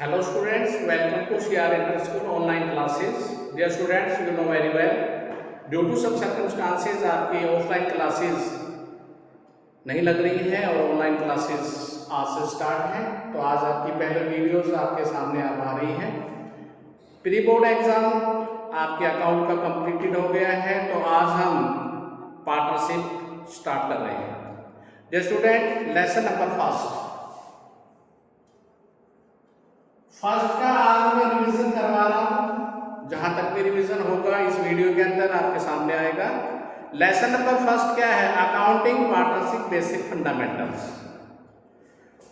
Hello students, welcome to CR Interschool online classes. Dear students, you know very well, due to some circumstances आपकी offline classes नहीं लग रही हैं और online classes आज से स्टार्ट हैं। तो आज आपकी पहले वीडियोस आपके सामने आ रही हैं। प्री बोर्ड एग्जाम आपके अकाउंट का कंप्लीटेड हो गया है, तो आज हम पार्टनरशिप स्टार्ट कर रहे हैं। Dear student, lesson number first का आज मैं रिवीजन करवा रहा हूं। जहां तक भी रिवीजन होगा इस वीडियो के अंदर आपके सामने आएगा। लेसन नंबर फर्स्ट क्या है? Accounting partnership basic fundamentals.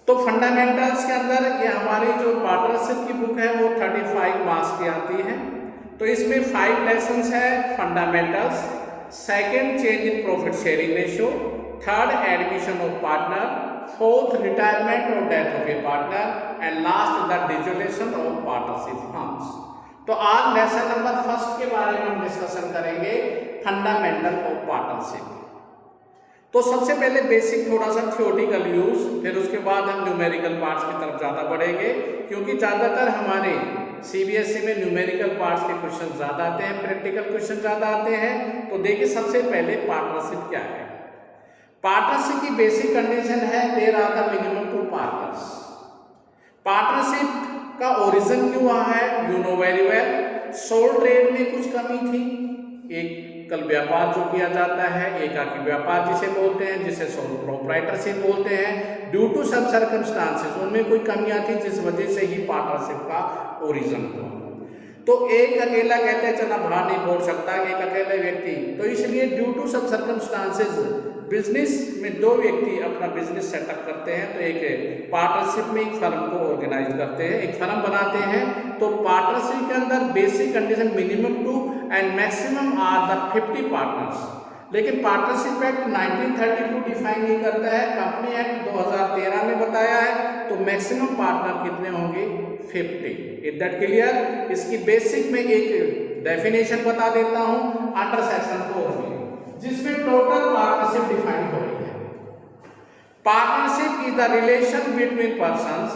तो फंडामेंटल्स के अंदर ये हमारी जो पार्टनरशिप की बुक है वो 35 मार्क्स की आती है। तो इसमें 5 लेसन्स है fundamentals, second change in profit sharing ratio, third admission of partner, fourth retirement और death of a partner and last the dissolution of partnership firms. तो आज लेसन नंबर फर्स्ट के बारे में हम डिस्कशन करेंगे, फंडामेंटल ऑफ पार्टनरशिप। तो सबसे पहले बेसिक थोड़ा सा थ्योरेटिकल यूज, फिर उसके बाद हम न्यूमेरिकल पार्ट्स की तरफ ज्यादा बढ़ेंगे, क्योंकि ज्यादातर हमारे सीबीएसई में न्यूमेरिकल पार्ट्स के क्वेश्चन ज्यादा आते हैं, प्रैक्टिकल क्वेश्चन ज्यादा आते हैं। तो देखिए सबसे पहले पार्टनरशिप क्या है। पार्टनरशिप की बेसिक कंडीशन है there are the minimum 2 partners. Partnership का ओरिजिन क्यों हुआ है? You know very well, sole trade में कुछ कमी थी। एक कल व्यापार जो किया जाता है, एकाकी व्यापार जिसे बोलते हैं, जिसे सोल प्रोप्राइटरशिप बोलते हैं, ड्यू टू सम सर्कमस्टांसेस उनमें कोई कमियां थी जिस वजह से ही पार्टनरशिप का ओरिजिन हुआ। तो एक अकेला कहते हैं चला भार नहीं फोड़ सकता, एक अकेले व्यक्ति, तो इसलिए due to some circumstances business में 2 व्यक्ति अपना बिजनेस सेटअप करते हैं, तो एक पार्टनरशिप में एक फर्म को ऑर्गेनाइज करते हैं, एक फर्म बनाते हैं। तो पार्टनरशिप के अंदर basic condition minimum 2 and maximum are the 50 partners. लेकिन पार्टनरशिप एक्ट 1932 डिफाइन नहीं करता है, कंपनी एक्ट 2013 में बताया है। तो मैक्सिमम पार्टनर कितने होंगे? 50। Is that clear? इसकी बेसिक में एक डेफिनेशन बता देता हूं अंडर सेक्शन 4 में, जिसमें टोटल पार्टनरशिप डिफाइन हो रही है। Partnership is the relation between persons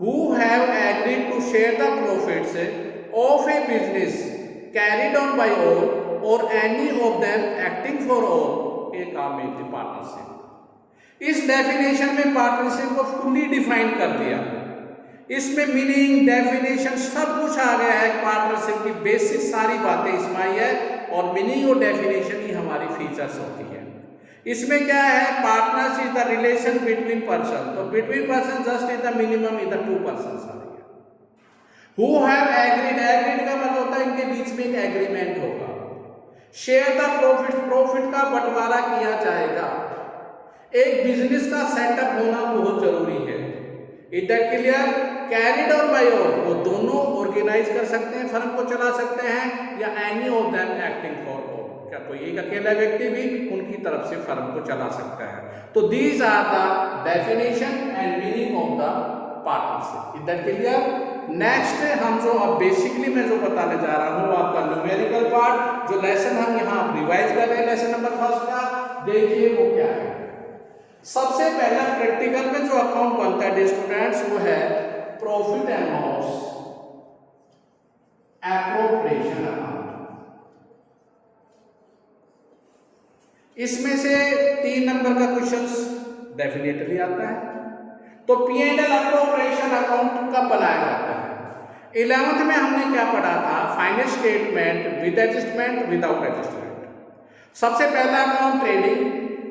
who have agreed to share the profits of a business carried on by all or any of them acting for all, ए काम is the partnership. इस definition में partnership को fully define कर दिया। इसमें meaning, definition सब कुछ आ गया है। पार्टनरशिप की बेसिक सारी बातें इसमें आई है और मीनिंग और डेफिनेशन ही हमारी फीचर्स होती है। इसमें क्या है? Partners is the relation between person. तो between person just is the minimum is the 2 person आ रही है। हु हैव एग्रीड, एग्रीड का मतलब होता है इनके बीच में एक एग्रीमेंट होगा। शेयर द प्रॉफिट, प्रॉफिट का बंटवारा किया जाएगा। एक बिजनेस का सेटअप होना बहुत जरूरी है। Is that clear? Carried on by all, वो दोनों ऑर्गेनाइज कर सकते हैं, फर्म को चला सकते हैं, या any of them acting for all, क्या कोई एक अकेला व्यक्ति भी उनकी तरफ से फर्म को चला सकता है। तो these are the definition and meaning of the partnership. Is that clear? Next हम जो अब बेसिकली मैं जो बताने जा रहा हूं आपका न्यूमेरिकल पार्ट, जो लेसन हम यहाँ रिवाइज कर रहे हैं लेसन नंबर फर्स्ट का, देखिए वो क्या है। सबसे पहला प्रैक्टिकल में जो अकाउंट बनता है स्टूडेंट्स, वो है profit and loss appropriation account. इसमें से 3 नंबर का क्वेश्चंस डेफिनेटली आता है। तो P&L एप्रोप्रिएशन अकाउंट कब बनाया जाता है? 11th में हमने क्या पढ़ा था? Finance statement with adjustment, without adjustment. सबसे पहला अकाउंट ट्रेडिंग,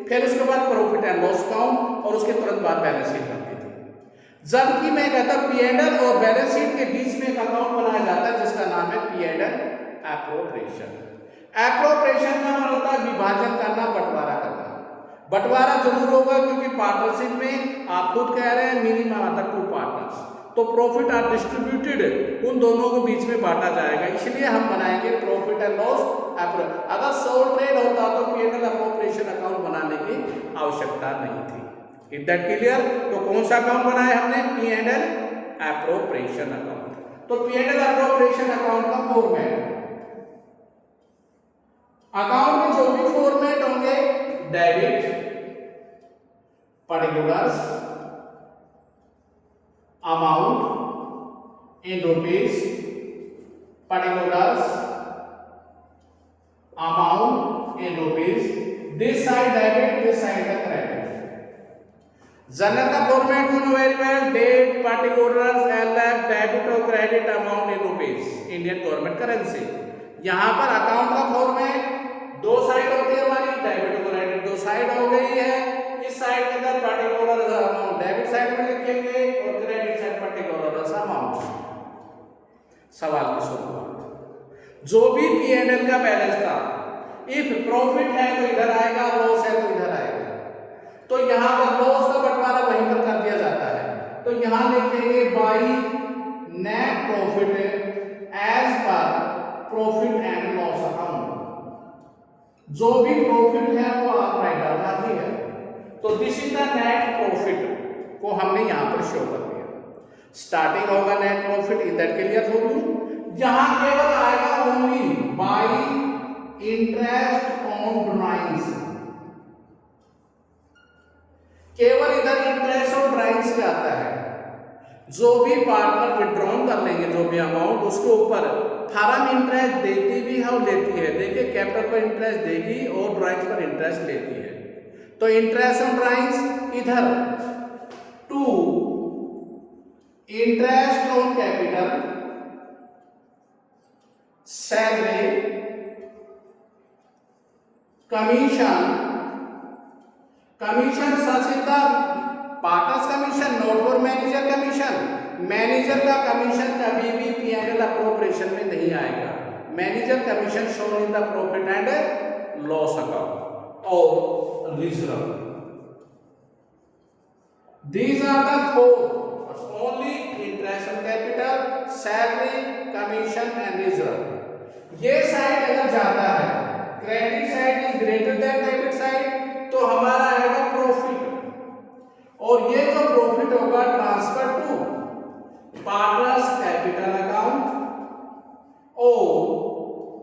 फिर उसके बाद प्रॉफिट एंड लॉस अकाउंट, और उसके तुरंत बाद बैलेंस शीट बनती थी। जबकि मैं कहता P&L और बैलेंस शीट के बीच में एक अकाउंट बनाया जाता है जिसका नाम है P&L एप्रोप्रिएशन। एप्रोप्रिएशन का मतलब होता है विभाजन करना, बंटवारा करना। बंटवारा जरूर होगा क्योंकि पार्टनरशिप में आप खुद कह रहे हैं मिनिमम आर द 2 पार्टनर्स, तो प्रॉफिट आर डिस्ट्रीब्यूटेड, उन दोनों के बीच में बांटा जाएगा। इसलिए हम बनाएंगे प्रॉफिट एंड लॉस एप्रोप्रिएशन। अगर सोल ट्रेड होता तो P&L एप्रोप्रिएशन अकाउंट बनाने की आवश्यकता नहीं थी। Is that clear? तो कौन सा अकाउंट बनाया हमने? P&L appropriation account. तो P&L एप्रोप्रिएशन अकाउंट का फॉर्मेट, अकाउंट में जो भी फॉर्मेट होंगे, debit, particulars, amount, in rupees, particulars amount in rupees, this side debit, this side the credit. General का format you know very well, date, particulars, LF, debit और credit amount in rupees, Indian government currency. यहाँ पर account का format दो side होती है हमारी, debit और क्रेडिट दो साइड हो गई है। इस साइड के अंदर पार्टिकुलर्स अमाउंट डेबिट साइड में लिखेंगे और क्रेडिट साइड पार्टिकुलर्स अमाउंट। सवाल की शुरुआत, जो भी P&L का बैलेंस था, इफ प्रॉफिट है तो इधर आएगा, लॉस है तो इधर आएगा। तो यहाँ पर लॉस का बंटवारा वहीं पर कर दिया जाता है। तो यहाँ लिखेंगे by net profit as per profit and loss account. जो भी प्रॉफिट है वो आप राइट डाउन कर दिया। तो this is the net profit को हमने यहाँ पर शो कर दिया। स्टार्टिंग होगा नेट प्रॉफिट, इधर के लिए फॉर यू। यहाँ केवल आएगा only by interest on drawings, केवल इधर इंटरेस्ट और ड्राइंग्स पे आता है। जो भी पार्टनर विड्रॉन कर लेंगे जो भी अमाउंट, उसके ऊपर फर्म इंटरेस्ट देती भी है और लेती है। देखिए कैपिटल पर इंटरेस्ट देगी और ड्राइंग्स पर इंटरेस्ट लेती है। तो इंटरेस्ट ऑन ड्राइंग्स इधर to interest on capital, salary, commission, commission such is the partners commission, not for manager commission. Manager का कमीशन कभी भी P&L अप्रोप्रिएशन में नहीं आएगा। Manager commission shown in the profit and loss account और reserve. These are the four, only interest on capital, salary, commission and reserve. ये side अगर जाता है, credit side is greater than debit side, तो हमारा आएगा प्रॉफिट। और ये जो प्रॉफिट होगा transfer to partners capital account और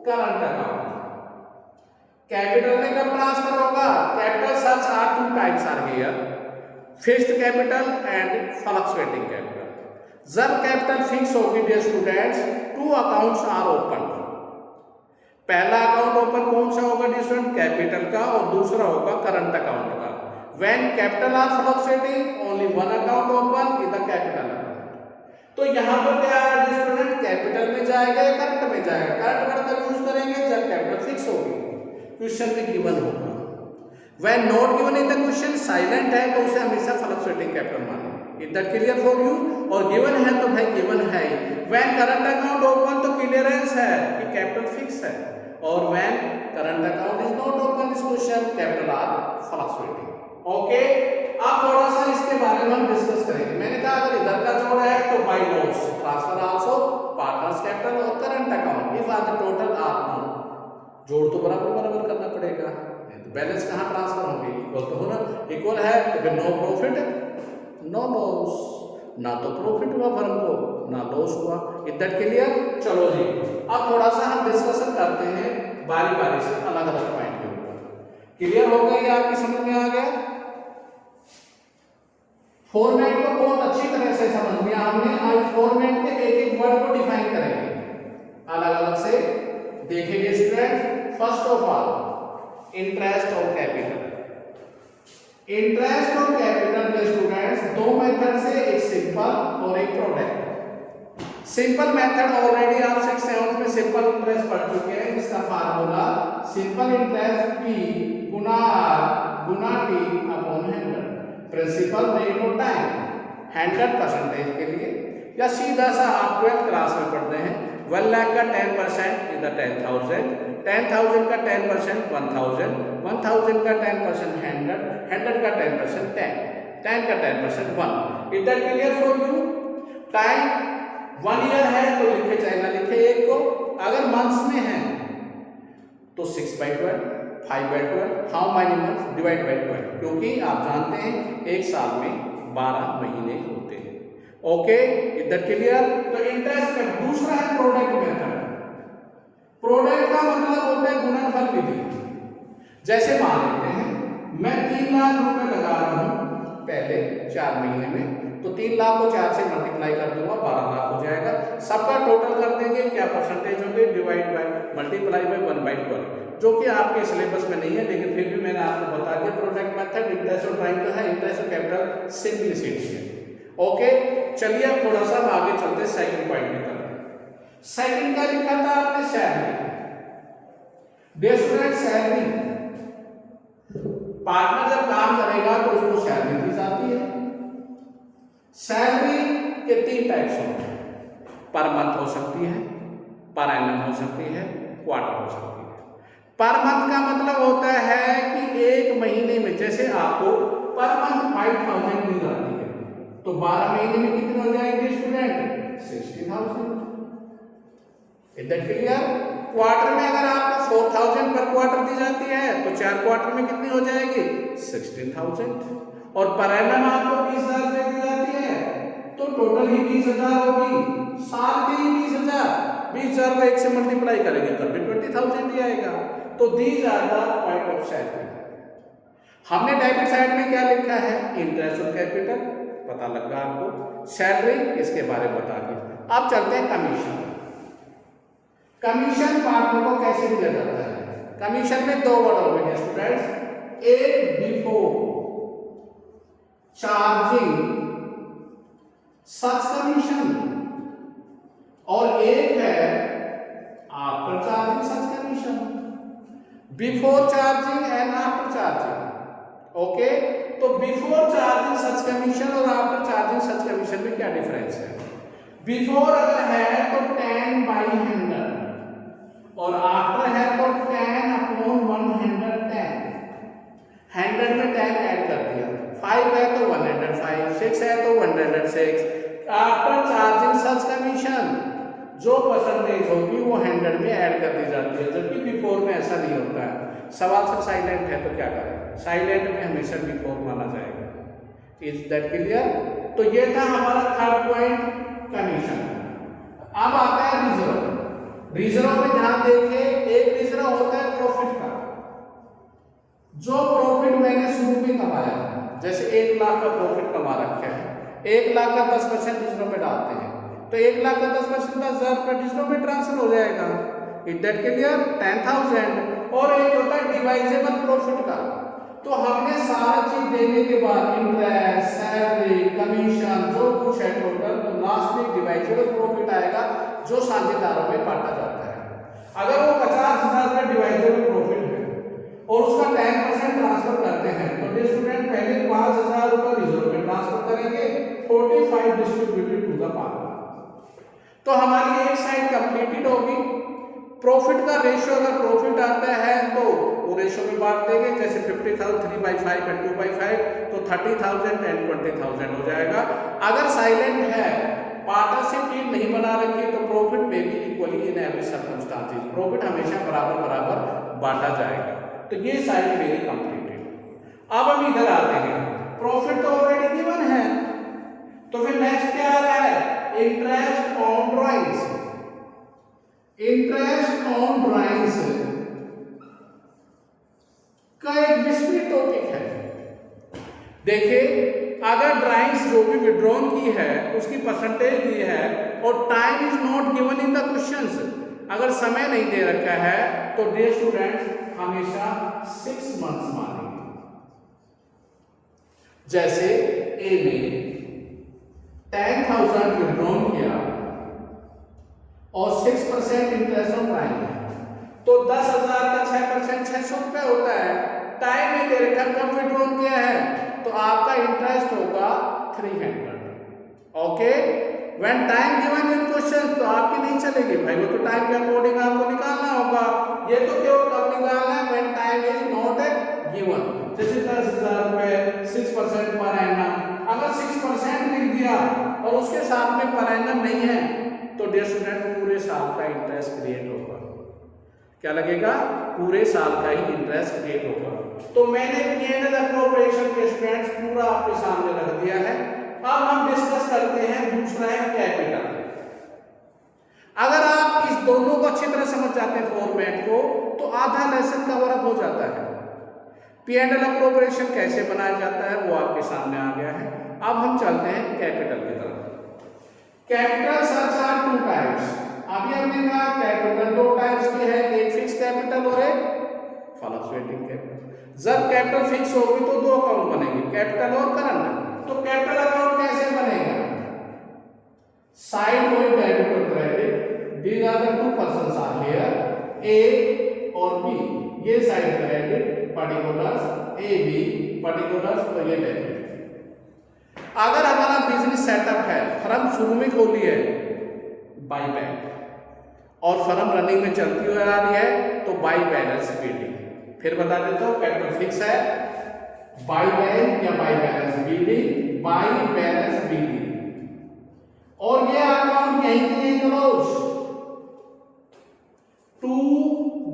करंट अकाउंट। कैपिटल में कब ट्रांसफर होगा? Capital such are two types are here, fixed capital and fluctuating capital. जब कैपिटल फिक्स होगी dear students, two accounts are open. पहला अकाउंट ओपन कौन सा होगा डिस्टेंट? कैपिटल का, और दूसरा होगा करंट अकाउंट का। When capital are fluctuating only one account open in the capital account. तो यहाँ पर क्या है डिस्टेंट? कैपिटल में जाएगा या करंट में जाएगा? करंट वर्ड का यूज करेंगे जब कैपिटल फिक्स होगी, क्वेश्चन में गिवन होगा। When not given in the question, silent है तो उसे हमेशा फ्लक्चुएटिंग कैपिटल मानेंगे। इधर क्लियर फॉर यू, और गिवन है तो भाई गिवन है। व्हेन करंट अकाउंट ओपन तो क्लियरेंस है कि कैपिटल फिक्स है, और when current account is not open this question, capital are fluctuating. Okay, अब थोड़ा सा इसके बारे में हम डिस्कस करेंगे। मैंने कहा अगर इधर का जोड़ है तो by loss transfer also partners capital और current account if are the total are known. जोड़ तो बराबर बराबर करना पड़ेगा, तो बैलेंस कहाँ ट्रांसफर होंगे? इक्वल तो होना, इक्वल है तो फिर नो प्रॉफिट नो लॉस, ना तो प्रॉफिट हुआ फर्म को ना लॉस हुआ। इधर क्लियर? चलो जी, अब थोड़ा सा हम डिस्कशन करते हैं बारी बारी से अलग अलग पॉइंट के ऊपर। क्लियर हो गई? आपकी समझ में आ गया? फॉर्मेट को बहुत अच्छी तरह से समझ लिया हमने। आज फॉर्मेट के एक एक वर्ड को डिफाइन करेंगे अलग अलग से, देखेंगे student. First of all interest on capital. Interest on capital के स्टूडेंट्स दो मेथड से, एक सिंपल और एक प्रोडक्ट। सिंपल मेथड ऑलरेडी आप 6th 7th में सिंपल इंटरेस्ट पढ़ चुके हैं, जिसका फार्मूला सिंपल इंटरेस्ट P गुना R गुना T अपॉन 100, प्रिंसिपल रेट और टाइम 100% के लिए। या सीधा सा आप 12th क्लास में पढ़ते हैं 1 लाख का 10% इज द 10,000, 10,000 का 10% 1,000, 1,000 का 10% 100, 100 का 10% 10, 10 का 10% 1। इधर clear for you? Time 1 year है तो लिखे चाहे ना लिखे एक को, अगर मंथ्स में है तो 6/12, 5/12, how many months divide by 12, क्योंकि आप जानते हैं एक साल में 12 महीने होते हैं। ओके, इधर क्लियर? तो इंटरेस्ट में दूसरा है प्रोडक्ट मेथड। प्रोडक्ट का मतलब होता है गुणनफल विधि। जैसे मान लेते हैं मैं 3 लाख रुपए लगा रहा हूं पहले 4 महीने में, तो 3 लाख को 4 से मल्टीप्लाई कर दूंगा 12 लाख हो जाएगा। सबका टोटल कर देंगे, क्या परसेंटेज होंगे, डिवाइड बाय मल्टीप्लाई बाय 1/12, जो कि आपके सिलेबस में नहीं है, लेकिन फिर भी मैंने आपको बता दिया। प्रोडक्ट मेथड इंटरेस्ट और ड्राइंग का है, इंटरेस्ट और कैपिटल सिंपलिसिटी है। ओके, चलिए अब थोड़ा सा आगे चलते हैं सेकंड पॉइंट की तरफ। सेकंड का लिखा था आपने salary. Dear student, salary, partner जब काम करेगा तो उसको सैलरी दी जाती है। सैलरी के 3 टाइप्स होते हैं, पर मंथ हो सकती है, पर एनम हो सकती है, क्वार्टर हो सकती है। पर मंथ का मतलब होता है कि एक महीने में, जैसे आपको पर मंथ 5000 दी जाती है, तो 12 महीने में कितने हो जाएंगे student? 60,000। Is that clear? Quarter में अगर आपको 4000 पर क्वार्टर दी जाती है तो 4 क्वार्टर में कितनी हो जाएगी? 16,000। और पर एनम आपको 20,000 रुपए दी जाती है तो टोटल ही 20,000 होगी, साल के ही 20,000। 20,000 को 1 से मल्टीप्लाई करेंगे तब भी 20,000 ही आएगा। तो these are the point of salary. हमने डेबिट साइड में क्या लिखा है? इंटरेस्ट और कैपिटल, पता लग गया आपको। सैलरी इसके बारे में बता दिया। अब चलते हैं कमीशन। कमीशन पार्टनर को कैसे दिया जाता है? कमीशन में 2 वर्ड होंगे स्टूडेंट्स, एक बिफोर चार्जिंग सच कमीशन और एक है after charging such commission. Before charging and after charging. Okay, तो बिफोर चार्जिंग सच कमीशन और आफ्टर चार्जिंग सच कमीशन में क्या डिफरेंस है? बिफोर अगर है तो 10/100 और आफ्टर है तो 10/110। 100 में 10 ऐड कर दिया, 5 है तो 105, 6 है तो 106। आफ्टर चार्जिंग सच कमीशन जो परसेंटेज होगी वो 100 में ऐड कर दी जाती है, जबकि बिफोर में ऐसा नहीं होता है। सवाल सिर्फ साइलेंट है तो क्या करें? साइलेंट में हमेशा बिफोर माना जाएगा। Is that clear? तो ये था हमारा थर्ड पॉइंट, कमीशन। अब आता है रिजर्व। रिजर्व में ध्यान देखिए, एक रिजर्व होता है प्रॉफिट का, जो प्रॉफिट मैंने शुरू में कमाया, जैसे 1 लाख का प्रॉफिट कमा रखे हैं, 1 लाख का 10% रिजर्व में डालते हैं तो 1 लाख का 10% 10,000 रुपये रिजर्व में ट्रांसफर हो जाएगा। Is that clear? 10,000। और एक होता है डिवाइजेबल प्रॉफिट का, तो हमने सारा चीज देने के बाद इंटरेस्ट, सैलरी, कमीशन जो कुछ है टोटल, तो लास्ट में डिवाइजेबल प्रॉफिट आएगा जो साझेदारों में बांटा जाता है। अगर वो 50,000 का डिवाइजेबल प्रॉफिट है और उसका 10% ट्रांसफर करते हैं तो स्टूडेंट पहले 5,000 रुपये रिजर्व में ट्रांसफर करेंगे, 45 डिस्ट्रीब्यूटेड टू द पार्टनर। तो हमारी एक साइड कंप्लीटेड होगी। प्रॉफिट का रेशियो अगर प्रॉफिट आता है तो वो रेशियो में बांट देंगे, जैसे 50,000 3/5 एंड 2/5 तो 30,000 एंड 20,000 हो जाएगा। अगर साइलेंट है, पार्टनरशिप डील नहीं बना रखी तो प्रॉफिट में भी equally in every circumstances, profit हमेशा बराबर बराबर बांटा जाएगा। तो ये साइड मेरी कंप्लीटेड। अब हम इधर आते हैं, प्रॉफिट तो ऑलरेडी गिवन है, तो फिर नेक्स्ट क्या आ रहा है? Interest on drawings. Interest on drawings का एक डिस्क्रीट टॉपिक है। देखिए, अगर ड्राइंग्स जो भी विड्रॉन की है उसकी परसेंटेज दी है और time is not given in the questions, अगर समय नहीं दे रखा है तो डियर स्टूडेंट्स हमेशा 6 मंथ्स मानेंगे। जैसे ए में 10,000 विड्रॉन किया और 6% इंटरेस्ट ऑन ड्राइंग है, तो 10,000 का 6% 600 रुपए होता है। टाइम नहीं दे रखा, कब विड्रॉन किया है तो आपका इंटरेस्ट होगा 300। Okay, when time given in question तो आपकी नहीं चलेगी भाई, वो तो टाइम के अकॉर्डिंग आपको निकालना होगा। ये तो केवल कब निकालना है? When time is not given. जैसे 10,000 रुपए 6% पर एनम, अगर 6% लिख दिया और उसके साथ में पर एनम नहीं है तो डियर स्टूडेंट पूरे साल का इंटरेस्ट क्रिएट होगा। क्या लगेगा? पूरे साल का ही इंटरेस्ट क्रिएट होगा। तो मैंने P&L अप्रोप्रिएशन के स्टूडेंट्स पूरा आपके सामने रख दिया है। अब हम डिस्कस करते हैं दूसरा है कैपिटल। अगर आप इस दोनों को अच्छी तरह समझ जाते हैं फॉर्मेट को, तो आधा लेसन कवर अप हो जाता है। P&L अप्रोप्रिएशन कैसे बनाया जाता है वो आपके सामने आ गया है। अब हम चलते हैं कैपिटल की तरफ। Capital such are 2 types. Types. अभी हमने कहा कैपिटल दो टाइप्स के हैं, एक फिक्स कैपिटल और एक फ्लक्चुएटिंग कैपिटल। जब कैपिटल फिक्स होगी तो दो अकाउंट बनेंगे, कैपिटल और करंट। तो कैपिटल अकाउंट कैसे बनेगा? साइड गोइंग डेबिट और credit, these are the two persons are here, A और बी। ये side credit particulars, A B particulars, तो ये डेबिट। अगर हमारा बिजनेस सेटअप है, फर्म शुरू में खोली है बाय बैंक और फर्म रनिंग में चलती हुई आ रही है तो बाय बैलेंस बीडी। फिर बता देता हूं, कैपिटल फिक्स है, बाय बैंक या by balance BD, by balance BD. और ये अकाउंट यहीं के यहीं क्लोज टू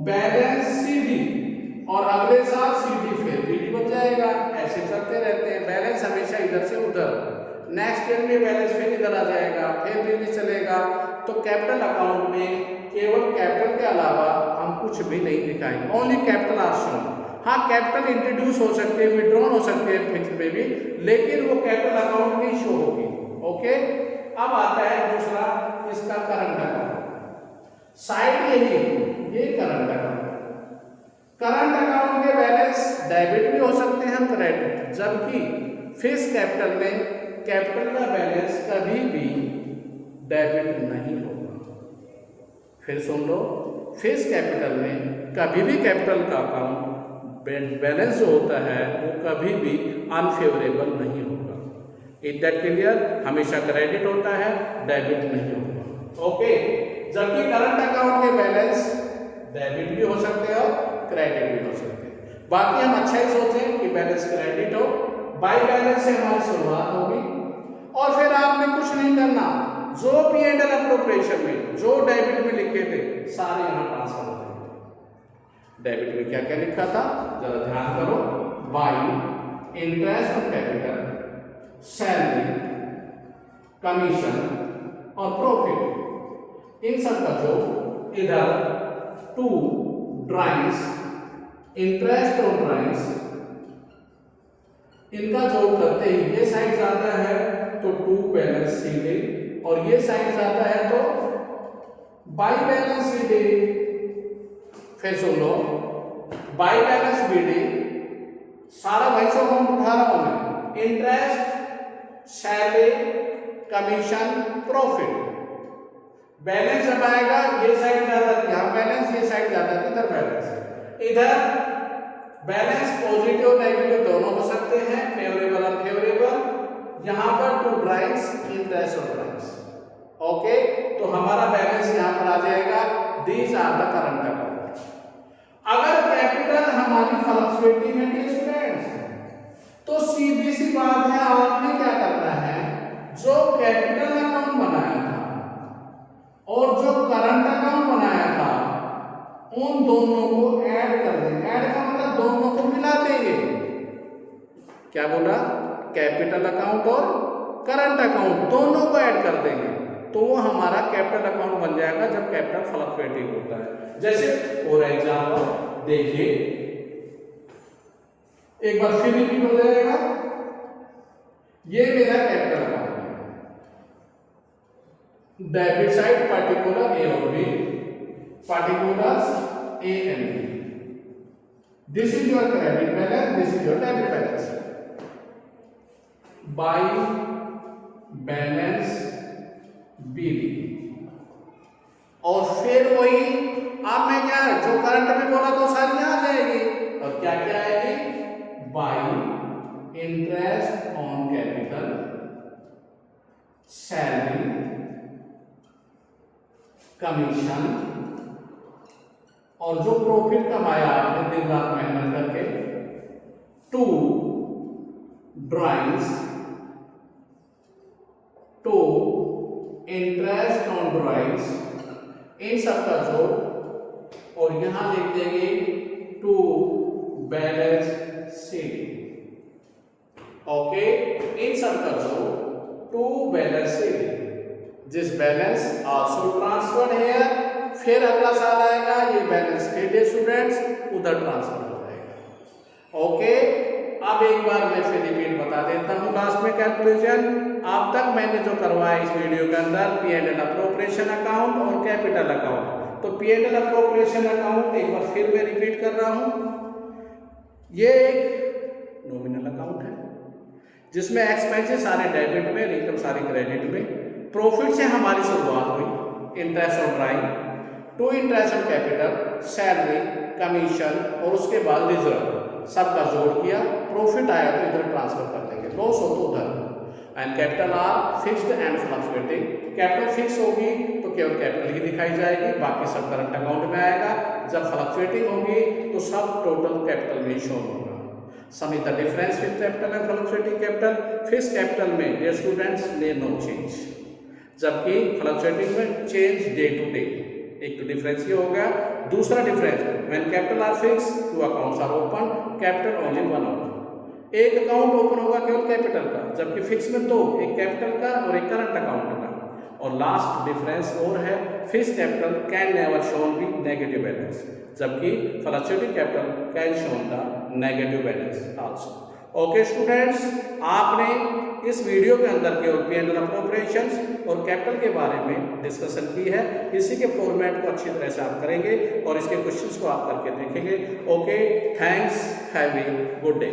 बैलेंस सीडी, और अगले साल सीडी फिर बीडी बच जाएगा। ऐसे चलते रहते हैं, बैलेंस हमेशा इधर से उधर। नेक्स्ट ईयर में बैलेंस फिर इधर आ जाएगा, फिर बीडी चलेगा। तो कैपिटल अकाउंट में केवल कैपिटल के अलावा हम कुछ भी नहीं दिखाएंगे, ओनली कैपिटल आर शोन। हाँ, कैपिटल इंट्रोड्यूस हो सकते हैं, विड्रॉन हो सकते हैं फिक्स में भी, लेकिन वो कैपिटल अकाउंट में ही शो होगी। ओके, अब आता है दूसरा इसका करंट अकाउंट। साइड यही, ये करंट अकाउंट। करंट अकाउंट के बैलेंस डेबिट भी हो सकते हैं, क्रेडिट, जबकि फिक्स कैपिटल में कैपिटल का बैलेंस कभी भी डेबिट नहीं होगा। फिर सुन लो, फिक्स कैपिटल में कभी भी कैपिटल का अकाउंट बैलेंस जो होता है वो कभी भी अनफेवरेबल नहीं होगा। Is that clear? हमेशा क्रेडिट होता है, डेबिट नहीं होगा। ओके, जबकि करंट अकाउंट के बैलेंस डेबिट भी हो सकते हैं और क्रेडिट भी हो सकते हैं। बाकी हम अच्छा ही सोचें कि बैलेंस क्रेडिट हो, बाय बैलेंस से हमारी शुरुआत होगी। और फिर आपने कुछ नहीं करना, जो P&L अप्रोप्रिएशन में जो डेबिट में लिखे थे सारे यहां ट्रांसफर हो जाएंगे। डेबिट में क्या क्या लिखा था जरा ध्यान करो, by interest on capital, salary, commission और प्रॉफिट, इन सब का जो इधर to drawings, interest on drawings, इनका जोड़ करते ही ये साइड जाता है तो टू बैलेंस सीडी, और ये साइड जाता है तो बाय बैलेंस बीडी। फिर सुन लो, बाय बैलेंस बीडी सारा वही सब हम उठा रहा हूं मैं, interest, salary, commission, profit. Balance जब आएगा ये साइड जाता है यहां बैलेंस, ये साइड जाता है इधर बैलेंस। इधर बैलेंस पॉजिटिव नेगेटिव दोनों हो सकते हैं, फेवरेबल अनफेवरेबल। यहां पर टू ड्राइंग्स, इंटरेस्ट और ड्राइंग्स। ओके, तो हमारा बैलेंस यहां पर आ जाएगा, these are the current account. अगर कैपिटल हमारी फ्लक्चुएटिंग है डियर स्टूडेंट्स, तो सीधी सी बात है, आपने क्या करना है, जो कैपिटल अकाउंट बनाया था और जो करंट अकाउंट बनाया था उन दोनों को ऐड कर देंगे। ऐड का मतलब दोनों को मिला देंगे। क्या बोला? कैपिटल अकाउंट और करंट अकाउंट दोनों को ऐड कर देंगे, तो वो हमारा कैपिटल अकाउंट बन जाएगा जब कैपिटल फ्लक्चुएटिंग होता है। जैसे फॉर एग्जांपल देखिए, एक बार फिर रिपीट हो जाएगा, ये मेरा कैपिटल अकाउंट है, डेबिट साइड पर्टिकुलर ए और B, particulars A and B. This is your credit balance, this is your debit balance. By balance BD. और फिर वही अब मैं क्या है, जो करंट में बोला तो सारी आ जाएगी, और क्या क्या आएगी? By interest on capital, salary, commission, और जो प्रॉफिट कमाया आपने दिन रात मेहनत करके, to drawings, to interest on drawings, इन सब का जोड़, और यहां लिख देंगे टू बैलेंस शीट। ओके, इन सब का जोड़ टू बैलेंस शीट, जिस बैलेंस आल्सो ट्रांसफर्ड हियर। फिर अगला साल आएगा, ये बैलेंस फिर स्टूडेंट्स उधर ट्रांसफर हो जाएगा। ओके, अब एक बार मैं फिर रिपीट बता देता हूं लास्ट में कैलकुलेशन। अब तक मैंने जो करवाया इस वीडियो के अंदर P&L अप्रोप्रिएशन अकाउंट और कैपिटल अकाउंट। तो P&L अप्रोप्रिएशन अकाउंट एक बार फिर मैं रिपीट कर रहा हूं, ये एक नॉमिनल अकाउंट है जिसमें एक्सपेंसेस सारे डेबिट में, इनकम सारी क्रेडिट में। प्रॉफिट से हमारी शुरुआत हुई, interest on drawing to interest on capital, salary, commission और उसके बाद रिजर्व, सबका जोड़ किया, प्रॉफिट आया तो इधर ट्रांसफर कर देंगे, लॉस हो तो उधर। And capital R fixed and fluctuating, capital fix होगी तो केवल कैपिटल ही दिखाई जाएगी, बाकी सब करंट अकाउंट में आएगा। जब फ्लक्चुएटिंग होगी तो सब टोटल कैपिटल में शो होगा। Sum is the difference with capital and fluctuating capital. Fix capital में डियर स्टूडेंट्स ले नो चेंज, जबकि फ्लक्चुएटिंग में चेंज डे टू डे। एक तो डिफरेंस ये हो गया। दूसरा difference, when capital are fix two accounts are open, capital only one open. एक अकाउंट ओपन होगा केवल कैपिटल का, जबकि फिक्स में दो, एक कैपिटल का और एक करंट अकाउंट का। और लास्ट डिफरेंस और है, fix capital can never shown be negative balance, जबकि fluctuating capital can shown the negative balance also. Okay students, आपने इस वीडियो के अंदर केवल P&L अप्रोप्रिएशंस और कैपिटल के बारे में डिस्कशन की है। इसी के फॉर्मेट को अच्छी तरह से आप करेंगे और इसके क्वेश्चंस को आप करके देखेंगे। Okay, thanks, have a good day.